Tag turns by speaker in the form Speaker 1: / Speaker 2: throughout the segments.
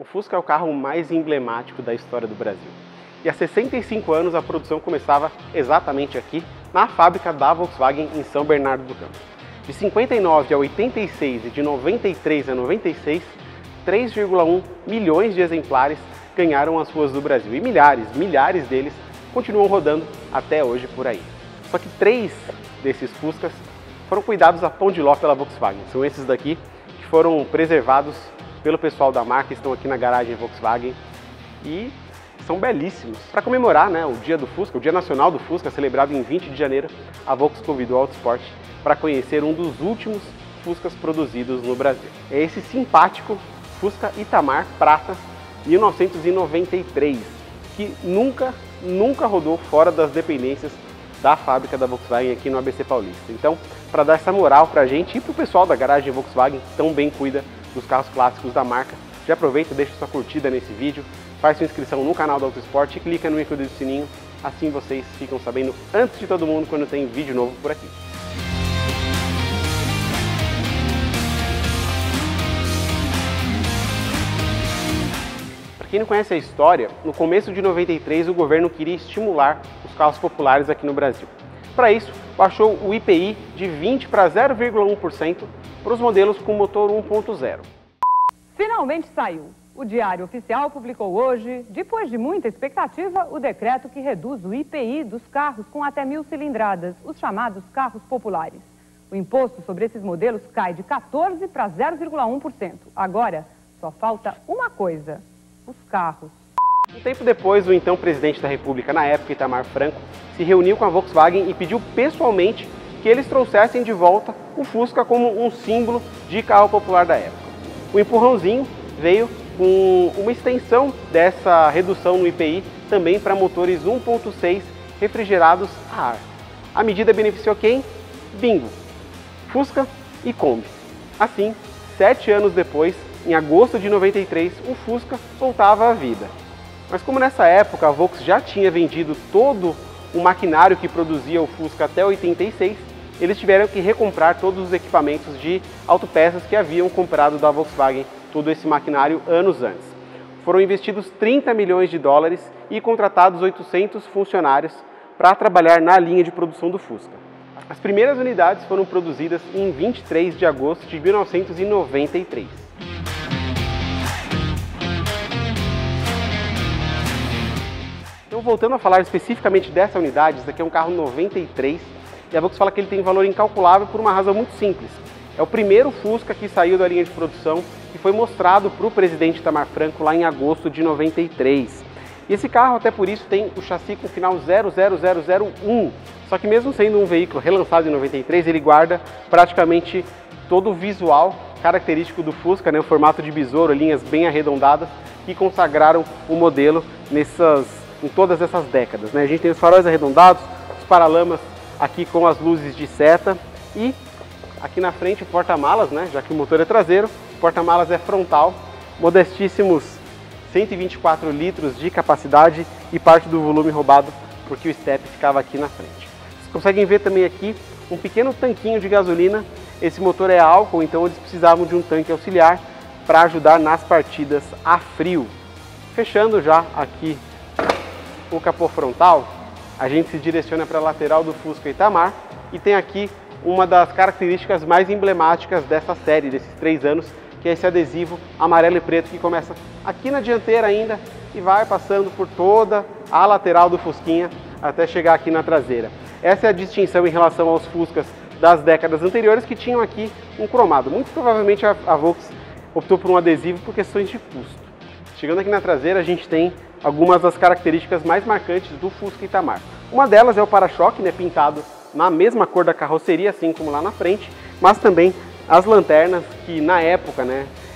Speaker 1: O Fusca é o carro mais emblemático da história do Brasil. E há 65 anos a produção começava exatamente aqui, na fábrica da Volkswagen em São Bernardo do Campo. De 59 a 86 e de 93 a 96, 3,1 milhões de exemplares ganharam as ruas do Brasil. E milhares deles continuam rodando até hoje por aí. Só que 3 desses Fuscas foram cuidados a pão de ló pela Volkswagen. São esses daqui que foram preservados pelo pessoal da marca, estão aqui na garagem Volkswagen e são belíssimos. Para comemorar, o Dia do Fusca, o Dia Nacional do Fusca, celebrado em 20 de janeiro, a Volks convidou a Autosport para conhecer um dos últimos Fuscas produzidos no Brasil. É esse simpático Fusca Itamar Prata 1993, que nunca rodou fora das dependências da fábrica da Volkswagen aqui no ABC Paulista. Então, para dar essa moral para a gente e para o pessoal da garagem Volkswagen, que tão bem cuida dos carros clássicos da marca, já aproveita, deixa sua curtida nesse vídeo, faz sua inscrição no canal da Autosport e clica no ícone do sininho, assim vocês ficam sabendo antes de todo mundo quando tem vídeo novo por aqui. Para quem não conhece a história, no começo de 93 o governo queria estimular os carros populares aqui no Brasil. Para isso, baixou o IPI de 20% para 0,1% para os modelos com motor 1.0.
Speaker 2: Finalmente saiu. O Diário Oficial publicou hoje, depois de muita expectativa, o decreto que reduz o IPI dos carros com até 1.000 cilindradas, os chamados carros populares. O imposto sobre esses modelos cai de 14% para 0,1%. Agora, só falta uma coisa: os carros.
Speaker 1: Um tempo depois, o então presidente da República, na época, Itamar Franco, se reuniu com a Volkswagen e pediu pessoalmente que eles trouxessem de volta o Fusca como um símbolo de carro popular da época. O empurrãozinho veio com uma extensão dessa redução no IPI também para motores 1.6 refrigerados a ar. A medida beneficiou quem? Bingo! Fusca e Kombi. Assim, 7 anos depois, em agosto de 93, o Fusca voltava à vida. Mas como nessa época a Volks já tinha vendido todo o maquinário que produzia o Fusca até 86, eles tiveram que recomprar todos os equipamentos de autopeças que haviam comprado da Volkswagen, todo esse maquinário anos antes. Foram investidos 30 milhões de dólares e contratados 800 funcionários para trabalhar na linha de produção do Fusca. As primeiras unidades foram produzidas em 23 de agosto de 1993. Então, voltando a falar especificamente dessa unidade, esse aqui é um carro 93 e a Volks fala que ele tem valor incalculável por uma razão muito simples. É o primeiro Fusca que saiu da linha de produção e foi mostrado para o presidente Itamar Franco lá em agosto de 93. E esse carro, até por isso, tem o chassi com final 00001. Só que mesmo sendo um veículo relançado em 93, ele guarda praticamente todo o visual característico do Fusca, o formato de besouro, linhas bem arredondadas, que consagraram o modelo em todas essas décadas. A gente tem os faróis arredondados, os paralamas aqui com as luzes de seta e aqui na frente o porta-malas, já que o motor é traseiro, o porta-malas é frontal, modestíssimos 124 litros de capacidade e parte do volume roubado porque o step ficava aqui na frente. Vocês conseguem ver também aqui um pequeno tanquinho de gasolina. Esse motor é álcool, então eles precisavam de um tanque auxiliar para ajudar nas partidas a frio. Fechando já aqui o capô frontal, a gente se direciona para a lateral do Fusca Itamar e tem aqui uma das características mais emblemáticas dessa série, desses 3 anos, que é esse adesivo amarelo e preto que começa aqui na dianteira ainda e vai passando por toda a lateral do Fusquinha até chegar aqui na traseira. Essa é a distinção em relação aos Fuscas das décadas anteriores que tinham aqui um cromado. Muito provavelmente a Volks optou por um adesivo por questões de custo. Chegando aqui na traseira, a gente tem algumas das características mais marcantes do Fusca Itamar. Uma delas é o para-choque, pintado na mesma cor da carroceria, assim como lá na frente, mas também as lanternas, que na época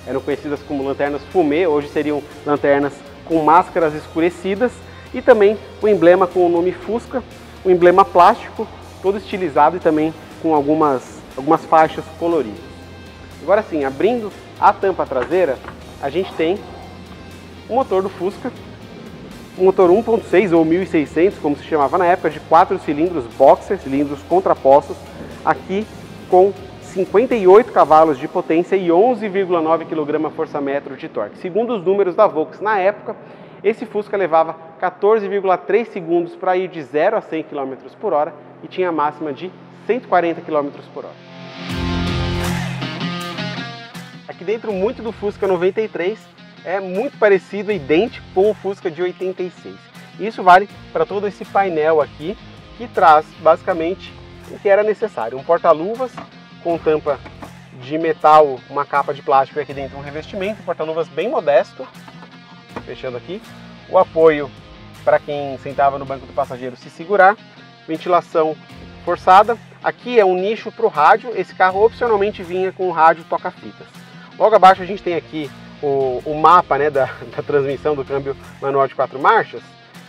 Speaker 1: eram conhecidas como lanternas fumê, hoje seriam lanternas com máscaras escurecidas, e também o emblema com o nome Fusca, o emblema plástico, todo estilizado e também com algumas faixas coloridas. Agora sim, abrindo a tampa traseira, a gente tem o motor do Fusca, um motor 1.6 ou 1600, como se chamava na época, de 4 cilindros boxer, cilindros contrapostos, aqui com 58 cavalos de potência e 11,9 kgfm de torque. Segundo os números da Volks na época, esse Fusca levava 14,3 segundos para ir de 0 a 100 km por hora e tinha a máxima de 140 km por hora. Aqui dentro, muito do Fusca 93 é muito parecido e idêntico com o Fusca de 86. Isso vale para todo esse painel aqui, que traz basicamente o que era necessário. Um porta-luvas com tampa de metal, uma capa de plástico e aqui dentro um revestimento, um porta-luvas bem modesto, fechando aqui. O apoio para quem sentava no banco do passageiro se segurar, ventilação forçada. Aqui é um nicho para o rádio, esse carro opcionalmente vinha com o rádio toca-fitas. Logo abaixo a gente tem aqui o mapa, né, da transmissão do câmbio manual de 4 marchas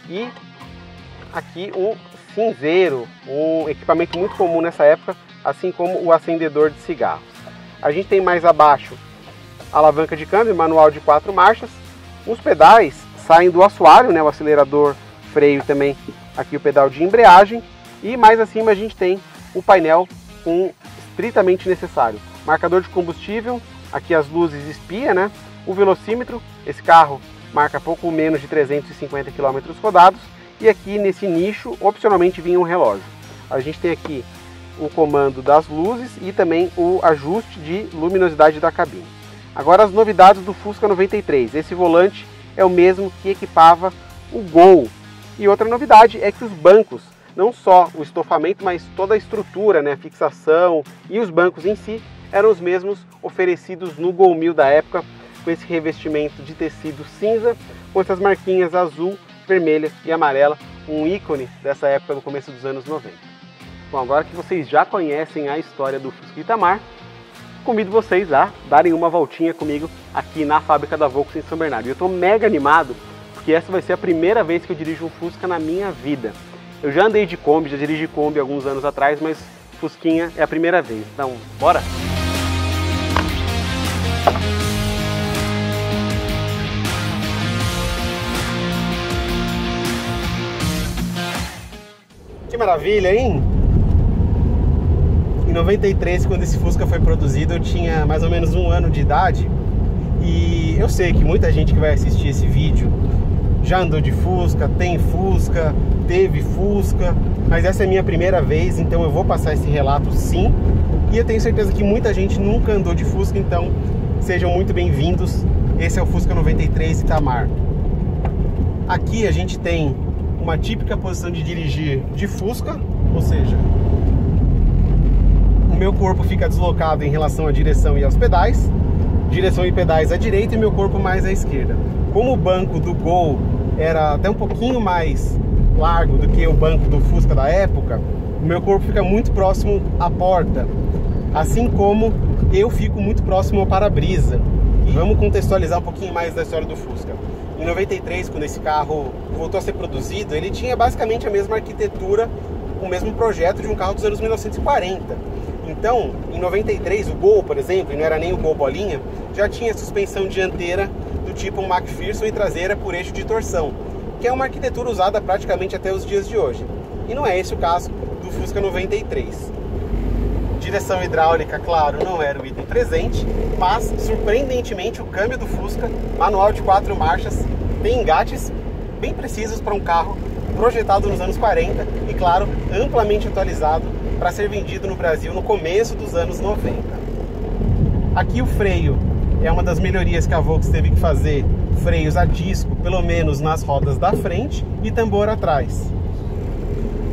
Speaker 1: e aqui um cinzeiro, um equipamento muito comum nessa época, assim como o acendedor de cigarros. A gente tem mais abaixo a alavanca de câmbio manual de 4 marchas, os pedais saem do assoalho, né, o acelerador, freio e também aqui o pedal de embreagem, e mais acima a gente tem o painel com estritamente necessário, marcador de combustível, aqui as luzes espia, né, o velocímetro, esse carro marca pouco menos de 350 km rodados, e aqui nesse nicho opcionalmente vinha um relógio. A gente tem aqui o comando das luzes e também o ajuste de luminosidade da cabine. Agora as novidades do Fusca 93, esse volante é o mesmo que equipava o Gol. E outra novidade é que os bancos, não só o estofamento, mas toda a estrutura, né, a fixação e os bancos em si, eram os mesmos oferecidos no Gol 1000 da época, com esse revestimento de tecido cinza, com essas marquinhas azul, vermelha e amarela, um ícone dessa época do começo dos anos 90. Bom, agora que vocês já conhecem a história do Fusca Itamar, convido vocês a darem uma voltinha comigo aqui na fábrica da Volks em São Bernardo. E eu estou mega animado, porque essa vai ser a primeira vez que eu dirijo um Fusca na minha vida. Eu já andei de Kombi, já dirigi Kombi alguns anos atrás, mas Fusquinha é a primeira vez. Então, bora! Que maravilha, hein? Em 93, quando esse Fusca foi produzido, eu tinha mais ou menos 1 ano de idade. E eu sei que muita gente que vai assistir esse vídeo já andou de Fusca, tem Fusca, teve Fusca, mas essa é a minha primeira vez, então eu vou passar esse relato sim. E eu tenho certeza que muita gente nunca andou de Fusca, então sejam muito bem-vindos. Esse é o Fusca 93 Itamar. Aqui a gente tem uma típica posição de dirigir de Fusca, ou seja, o meu corpo fica deslocado em relação à direção e aos pedais, direção e pedais à direita e meu corpo mais à esquerda. Como o banco do Gol era até um pouquinho mais largo do que o banco do Fusca da época, o meu corpo fica muito próximo à porta, assim como eu fico muito próximo ao para-brisa. E vamos contextualizar um pouquinho mais da história do Fusca. Em 93, quando esse carro voltou a ser produzido, ele tinha basicamente a mesma arquitetura, o mesmo projeto de um carro dos anos 1940. Então, em 93, o Gol, por exemplo, e não era nem o Gol bolinha, já tinha suspensão dianteira do tipo McPherson e traseira por eixo de torção, que é uma arquitetura usada praticamente até os dias de hoje. E não é esse o caso do Fusca 93. Direção hidráulica, claro, não era o item presente, mas, surpreendentemente, o câmbio do Fusca, manual de 4 marchas, tem engates bem precisos para um carro projetado nos anos 40 e, claro, amplamente atualizado para ser vendido no Brasil no começo dos anos 90. Aqui o freio é uma das melhorias que a Volks teve que fazer, freios a disco, pelo menos nas rodas da frente, e tambor atrás.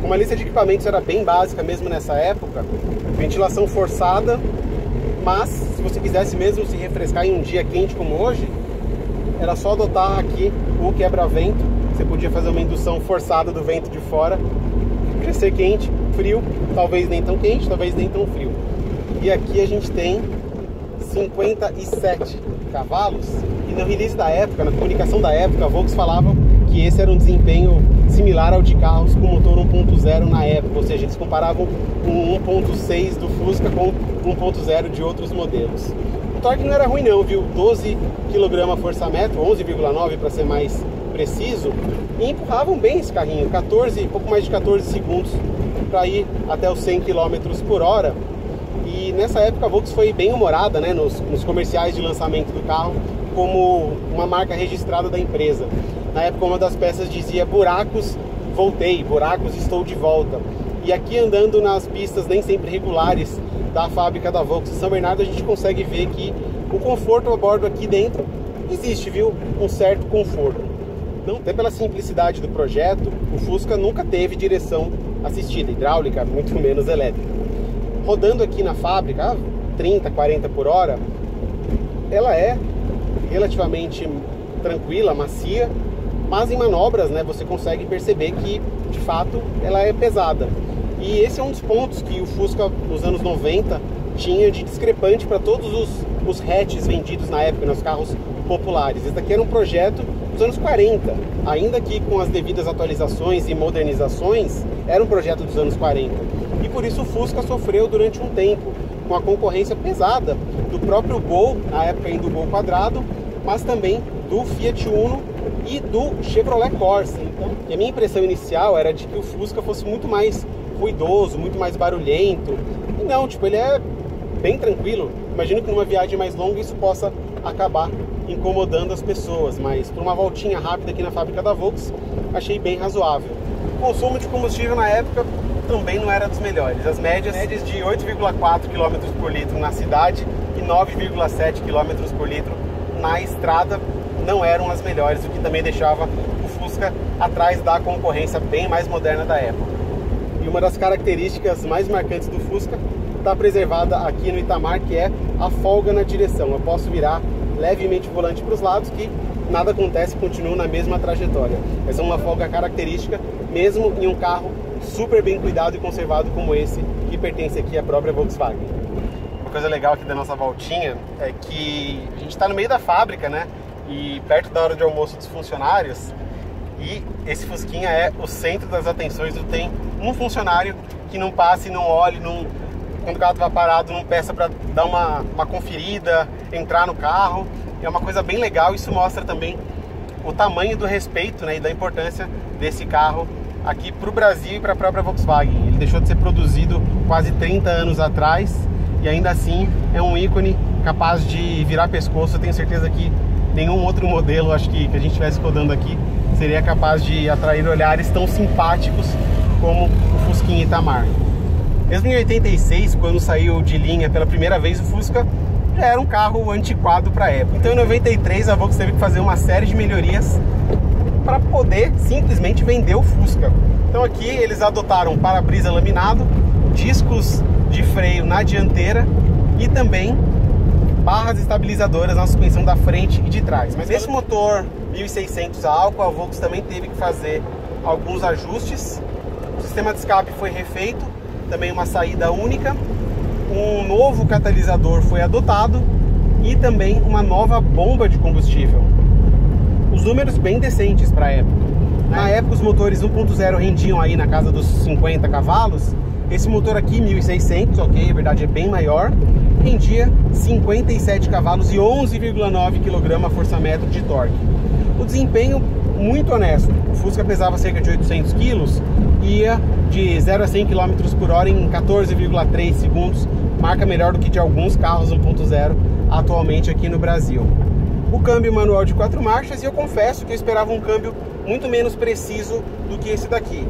Speaker 1: Uma lista de equipamentos era bem básica mesmo nessa época, ventilação forçada, mas se você quisesse mesmo se refrescar em um dia quente como hoje, era só adotar aqui o quebra-vento. Você podia fazer uma indução forçada do vento de fora, podia ser quente, frio, talvez nem tão quente, talvez nem tão frio. E aqui a gente tem 57 cavalos, e no release da época, na comunicação da época, a Volks falava que esse era um desempenho similar ao de carros com motor 1.0 na época, ou seja, eles comparavam o 1.6 do Fusca com 1.0 de outros modelos. O torque não era ruim não, viu? 12 kgfm, 11,9 para ser mais preciso, e empurravam bem esse carrinho, pouco mais de 14 segundos para ir até os 100 km por hora. E E nessa época a Volks foi bem humorada, né, nos comerciais de lançamento do carro, como uma marca registrada da empresa. Na época uma das peças dizia: buracos, voltei, buracos, estou de volta. E aqui andando nas pistas nem sempre regulares da fábrica da Volks em São Bernardo, a gente consegue ver que o conforto a bordo aqui dentro existe, viu? Um certo conforto. Não, até pela simplicidade do projeto, o Fusca nunca teve direção assistida, hidráulica, muito menos elétrica. Rodando aqui na fábrica a 30, 40 por hora, ela é relativamente tranquila, macia, mas em manobras, né, você consegue perceber que, de fato, ela é pesada. E esse é um dos pontos que o Fusca, nos anos 90, tinha de discrepante para todos os hatches vendidos na época, nos carros populares. Esse daqui era um projeto dos anos 40, ainda que com as devidas atualizações e modernizações, era um projeto dos anos 40. E por isso o Fusca sofreu durante um tempo com a concorrência pesada do próprio Gol, na época ainda do Gol quadrado, mas também do Fiat Uno e do Chevrolet Corsa. Então, e a minha impressão inicial era de que o Fusca fosse muito mais ruidoso, muito mais barulhento. E não, tipo, ele é bem tranquilo. Imagino que numa viagem mais longa isso possa acabar incomodando as pessoas, mas por uma voltinha rápida aqui na fábrica da Volks, achei bem razoável. O consumo de combustível na época também não era dos melhores. As médias de 8,4 km por litro na cidade e 9,7 km por litro na estrada não eram as melhores, o que também deixava o Fusca atrás da concorrência bem mais moderna da época. E uma das características mais marcantes do Fusca está preservada aqui no Itamar, que é a folga na direção. Eu posso virar levemente o volante para os lados que nada acontece, continuo na mesma trajetória. Essa é uma folga característica mesmo em um carro super bem cuidado e conservado como esse, que pertence aqui à própria Volkswagen. Uma coisa legal aqui da nossa voltinha é que a gente está no meio da fábrica, né? E perto da hora de almoço dos funcionários, e esse Fusquinha é o centro das atenções. Não tem um funcionário que não passe, não olhe, quando o carro está parado, não peça para dar uma conferida, entrar no carro. É uma coisa bem legal. Isso mostra também o tamanho do respeito, né, e da importância desse carro aqui para o Brasil e para a própria Volkswagen. Ele deixou de ser produzido quase 30 anos atrás e ainda assim é um ícone capaz de virar pescoço. Eu tenho certeza que nenhum outro modelo, acho que a gente estivesse rodando aqui, seria capaz de atrair olhares tão simpáticos como o Fusquinha Itamar. Mesmo em 86, quando saiu de linha pela primeira vez, o Fusca já era um carro antiquado para a época. Então em 93 a Volkswagen teve que fazer uma série de melhorias para poder simplesmente vender o Fusca. Então aqui eles adotaram para-brisa laminado, discos de freio na dianteira e também barras estabilizadoras na suspensão da frente e de trás. Mas esse motor 1600 a álcool, a Volkswagen também teve que fazer alguns ajustes. O sistema de escape foi refeito, também uma saída única, um novo catalisador foi adotado e também uma nova bomba de combustível. Os números bem decentes para a época. Na época os motores 1.0 rendiam aí na casa dos 50 cavalos. Esse motor aqui, 1600, ok, a verdade é bem maior, rendia 57 cavalos e 11,9 kgfm de torque. O desempenho muito honesto. O Fusca pesava cerca de 800 kg e ia de 0 a 100 km por hora em 14,3 segundos, marca melhor do que de alguns carros 1.0 atualmente aqui no Brasil. O câmbio manual de 4 marchas, e eu confesso que eu esperava um câmbio muito menos preciso do que esse daqui.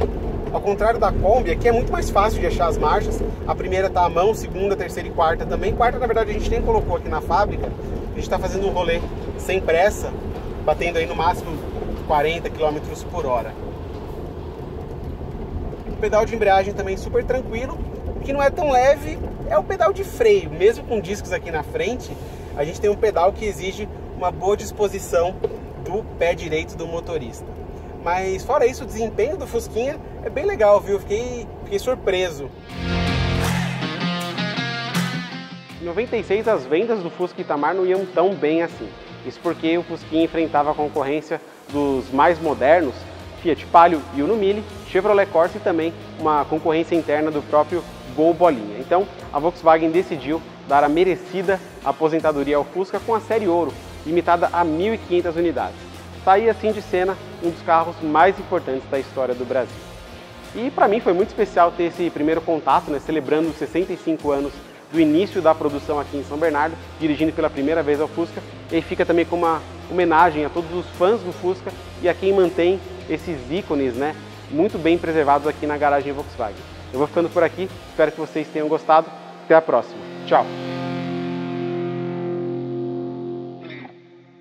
Speaker 1: Ao contrário da Kombi, aqui é muito mais fácil de achar as marchas. A primeira está à mão, segunda, terceira e quarta também. Quarta, na verdade, a gente nem colocou aqui na fábrica. A gente está fazendo um rolê sem pressa, batendo aí no máximo 40 km por hora. O pedal de embreagem também super tranquilo. O que não é tão leve é o pedal de freio. Mesmo com discos aqui na frente, a gente tem um pedal que exige uma boa disposição do pé direito do motorista. Mas fora isso, o desempenho do Fusquinha é bem legal, viu? Fiquei surpreso. Em 96, as vendas do Fusca Itamar não iam tão bem assim. Isso porque o Fusquinha enfrentava a concorrência dos mais modernos, Fiat Palio e Uno Mille, Chevrolet Corsa e também uma concorrência interna do próprio Gol Bolinha. Então, a Volkswagen decidiu dar a merecida aposentadoria ao Fusca com a série Ouro, limitada a 1.500 unidades. Saía assim de cena um dos carros mais importantes da história do Brasil. E para mim foi muito especial ter esse primeiro contato, né, celebrando os 65 anos do início da produção aqui em São Bernardo, dirigindo pela primeira vez ao Fusca. E fica também com uma homenagem a todos os fãs do Fusca e a quem mantém esses ícones, né, muito bem preservados aqui na garagem Volkswagen. Eu vou ficando por aqui, espero que vocês tenham gostado. Até a próxima. Tchau!